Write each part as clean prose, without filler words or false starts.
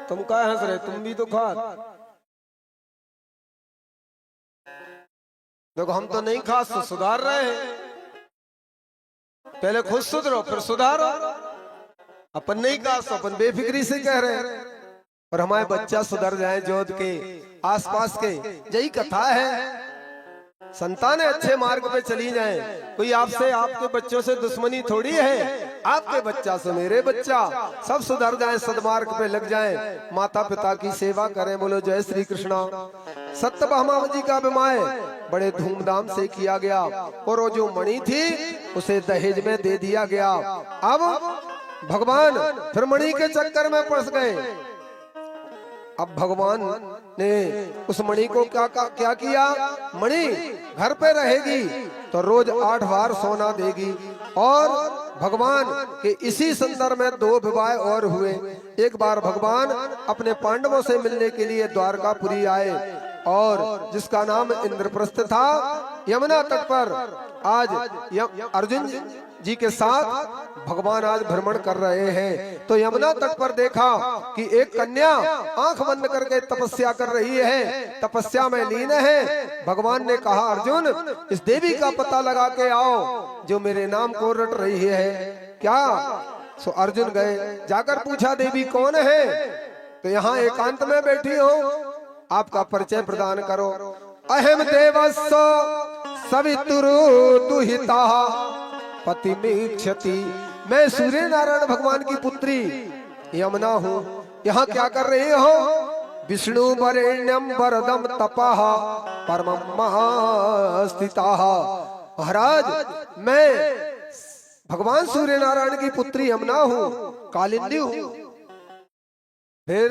तुम क्या हंस रहे, तुम भी तो खा। देखो हम तो नहीं खास तो सुधार रहे हैं, पहले खुद सुधरो फिर सुधारो। अपन नहीं खास तो अपन बेफिक्री से कह रहे हैं, और हमारे बच्चा सुधर जाए जोध के आसपास के, यही कथा है। संतानें अच्छे मार्ग पे चली जाएं। कोई आपसे आपके बच्चों से दुश्मनी थोड़ी है, आपके बच्चा से मेरे बच्चा सब सुधर जाएं, सदमार्ग पे लग जाएं, माता पिता की सेवा करें। बोलो जय श्री कृष्णा। सत्यभामा जी का विवाह बड़े धूमधाम से किया गया, और वो जो मणि थी उसे दहेज में दे दिया गया। अब भगवान फिर मणि के चक्कर में फंस गए। अब भगवान ने उस मणि को क्या किया, मणि घर पे रहेगी तो रोज 8 बार सोना देगी। और भगवान के इसी संदर्भ में 2 विवाह और हुए। एक बार भगवान अपने पांडवों से मिलने के लिए द्वारकापुरी आए, और जिसका नाम इंद्रप्रस्थ था, यमुना तट पर आज अर्जुन जी के साथ भगवान आज भ्रमण कर रहे हैं। तो यमुना तट पर देखा कि एक कन्या आंख बंद करके तपस्या कर रही है, तपस्या में लीन है। भगवान ने कहा अर्जुन इस देवी का पता लगा के आओ जो मेरे नाम को रट रही है क्या। सो अर्जुन गए, जाकर पूछा देवी कौन है। तो यहाँ एकांत में बैठी हो, आपका परिचय प्रदान करो। अहम देवस्व सवितुरु दुहिता पतिमीक्षति, मैं सूर्य नारायण भगवान की पुत्री यमुना हूँ। यहाँ क्या कर रहे हो। विष्णु वरेण्यम वरदम तपः परमम् स्थिताः। महाराज मैं भगवान सूर्य नारायण की पुत्री यमुना हूँ, कालिंदी हूँ। फिर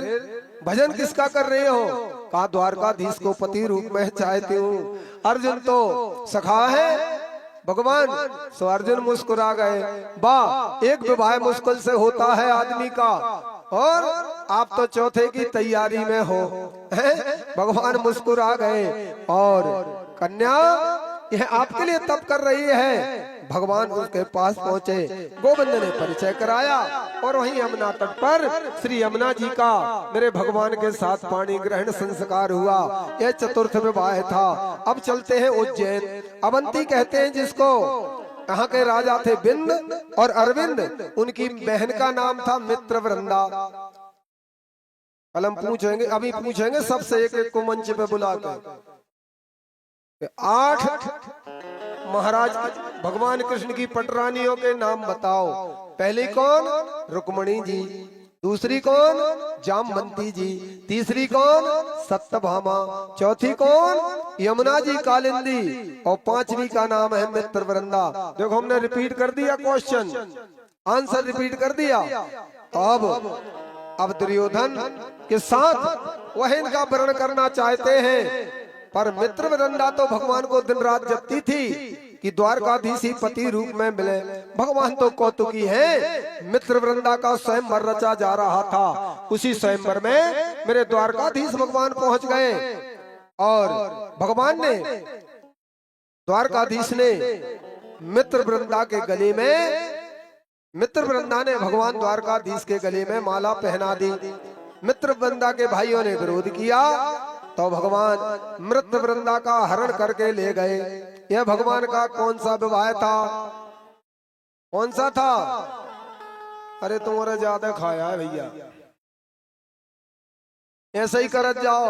भजन किसका कर रहे हो। कहा द्वारकाधीश को पति रूप में चाहती हूँ। अर्जुन तो सखा है भगवान। सो अर्जुन मुस्कुरा गए, वाह एक विवाह मुश्किल से होता है आदमी का, और आप तो चौथे की तैयारी में हो। भगवान मुस्कुरा गए, और कन्या यह आपके लिए तप कर रही है। भगवान उसके पास पहुंचे, गोविंद ने परिचय कराया, और वहीं यमुना तट पर श्री यमुना जी का मेरे भगवान के साथ पानी ग्रहण संस्कार हुआ। यह चतुर्थ विवाह था। अब चलते हैं उज्जैन। अवंती कहते हैं जिसको, यहाँ के राजा थे बिंद और अरविंद, उनकी बहन का नाम था मित्रवृंदा। कल हम पूछेंगे, अभी पूछेंगे सबसे एक एक को मंच पे बुलाकर 8 महाराज भगवान कृष्ण की पटरानियों के नाम बताओ। पहली कौन, रुक्मणी जी। दूसरी कौन, जामवंती जी। तीसरी कौन, सत्यभामा। चौथी कौन, यमुना जी कालिंदी। और 5वीं का नाम है मित्रवृंदा। देखो हमने रिपीट कर दिया, क्वेश्चन आंसर रिपीट कर दिया। अब दुर्योधन के साथ वह इनका वर्ण करना चाहते हैं, पर मित्रवृंदा तो भगवान को दिन रात जपती थी कि द्वारकाधीश ही पति रूप में मिले। भगवान तो कौतुकी हैं। मित्रवृंदा का स्वयंवर रचा जा रहा था, उसी स्वयंवर में मेरे द्वारकाधीश भगवान पहुंच गए, और भगवान ने द्वारकाधीश ने मित्रवृंदा के गले में, मित्रवृंदा ने भगवान द्वारकाधीश के गले में माला पहना दी। मित्रवृंदा के भाइयों ने विरोध किया तो भगवान मित्रवृंदा का हरण करके ले गए। यह भगवान का कौन सा विवाह था, कौन सा था। अरे तुम्हारा ज्यादा खाया है भैया, ऐसे ही करत जाओ,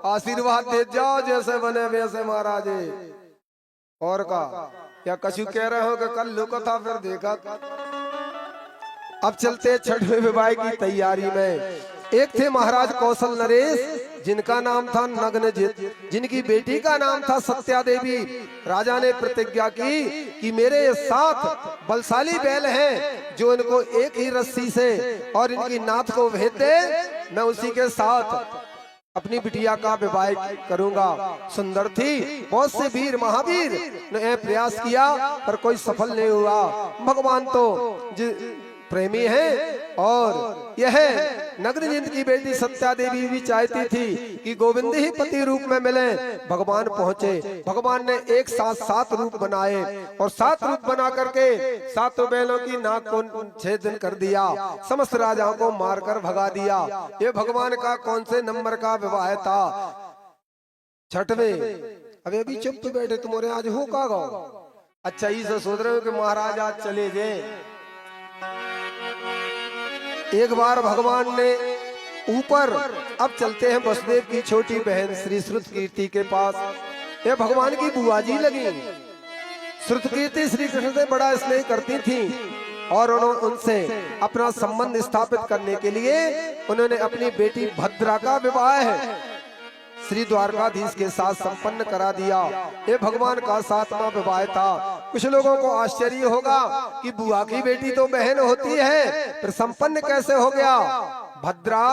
आशीर्वाद दे जाओ, जैसे बने वैसे महाराज। और का क्या कछु कह रहे हो कि कल लुका था फिर देखा। अब चलते 6वें विवाह की तैयारी में। एक थे महाराज कौशल नरेश, जिनका नाम था नग्नजित, जिनकी बेटी का नाम था सत्या देवी। राजा ने प्रतिज्ञा की कि मेरे 7 बलशाली बैल हैं, जो इनको एक ही रस्सी से और इनकी नाथ को भेद दे, मैं उसी के साथ अपनी बिटिया का विवाह करूंगा। सुंदर थी, बहुत से वीर महावीर ने प्रयास किया पर कोई सफल नहीं हुआ। भगवान तो प्रेमी हैं। और यह नग्नजिंद की बेटी सत्या देवी भी चाहती थी कि गोविंद ही पति रूप में मिले। भगवान पहुंचे, भगवान ने एक साथ 7 रूप बनाए और 7 रूप बना करके 7 बैलों की नाक को छेदन कर दिया, समस्त राजाओं को मारकर भगा दिया। ये भगवान का कौन से नंबर का विवाह था? 6वें। अभी अभी चुप बैठे, तुम्हारे आज हो का गाओ? अच्छा, इसे सोच रहे हो कि महाराज आज चले जाए। एक बार भगवान ने ऊपर, अब चलते हैं वसुदेव की छोटी बहन श्री श्रुतकीर्ति के पास। ये भगवान की बुआ जी लगी। श्रुतकीर्ति श्री कृष्ण से बड़ा स्नेह करती थी और उन्होंने उनसे अपना संबंध स्थापित करने के लिए उन्होंने अपनी बेटी भद्रा का विवाह श्री द्वारकाधीश के साथ संपन्न करा दिया। ये भगवान का 7वां विवाह था। कुछ लोगों को आश्चर्य होगा कि बुआ की बेटी तो बहन होती है, फिर संपन्न कैसे हो गया? भद्रा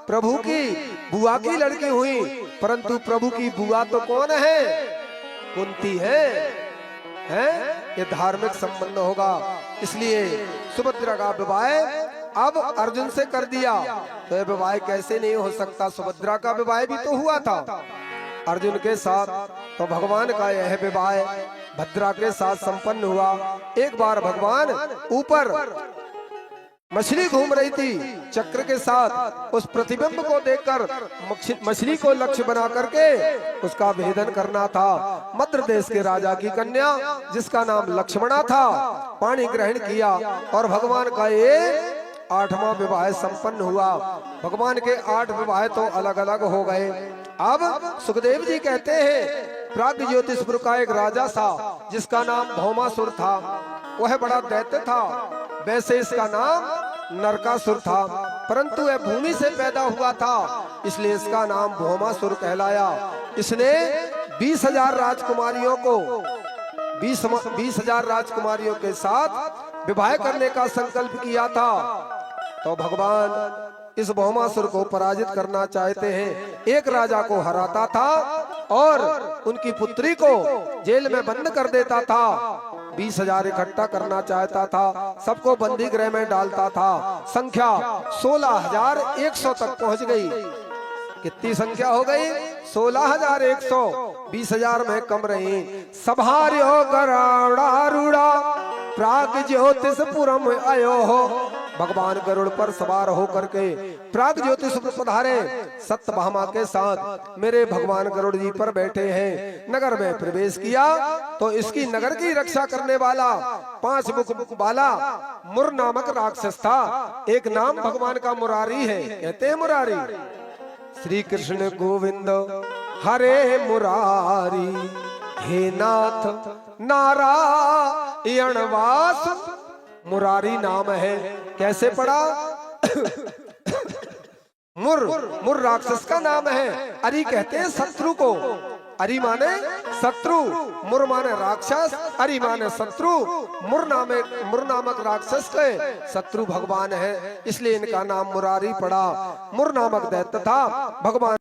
प्रभु की बुआ की लड़की हुई, परंतु प्रभु की बुआ तो कौन है? कुंती है। ये धार्मिक संबंध होगा, इसलिए सुभद्रा का विवाह अब अर्जुन से कर दिया। तो यह विवाह कैसे नहीं हो सकता? सुभद्रा का विवाह भी तो हुआ था अर्जुन के साथ। तो भगवान का यह विवाह भद्रा के साथ संपन्न हुआ। एक बार भगवान ऊपर मछली घूम रही थी चक्र के साथ, उस प्रतिबिंब को देखकर मछली को लक्ष्य बना करके उसका भेदन करना था। मद्र देश के राजा की कन्या जिसका नाम लक्ष्मणा था, पानी ग्रहण किया और भगवान का ये 8वां विवाह संपन्न हुआ। भगवान के 8 विवाह तो अलग अलग हो गए। अब सुखदेव जी कहते हैं, प्राग ज्योतिषपुर का एक राजा था जिसका नाम भौमासुर था। वह बड़ा दैत्य था, वैसे इसका नाम नरकासुर था, परंतु वह भूमि से पैदा हुआ था, इसलिए इसका नाम भौमासुर कहलाया। इसने 20,000 राजकुमारियों को 20,000 राजकुमारियों के साथ विवाह करने का संकल्प किया था। तो भगवान इस भौमासुर को पराजित करना चाहते हैं। एक राजा को हराता था और उनकी पुत्री को जेल में बंद कर देता था। 20,000 इकट्ठा करना चाहता था, सबको बंदी गृह में डालता था। संख्या 16,100 तक पहुंच गई। कितनी संख्या हो गई? 16,100। 20,000 में कम रही। सभार्यो गरुड़ारूढ़ा प्राग ज्योतिषपुरम आयो हो। भगवान गरुड़ पर सवार होकर के प्राग ज्योतिषपुर पधारे सत्यभामा के साथ। मेरे भगवान गरुड़ जी पर बैठे हैं। नगर में प्रवेश किया तो इसकी नगर की रक्षा करने वाला 5 मुख वाला मुर नामक राक्षस था। एक नाम भगवान का मुरारी है, कहते हैं मुरारी। श्री कृष्ण गोविंद हरे मुरारी, हे नाथ नारायण वास। मुरारी नाम है। कैसे पड़ा? मुर राक्षस का नाम है। अरि कहते हैं शत्रु को। अरि माने शत्रु, मुर माने राक्षस, अरि माने शत्रु। मुर नामक राक्षस के शत्रु भगवान है, इसलिए इनका नाम मुरारी पड़ा। मुर नामक दैत्य था। भगवान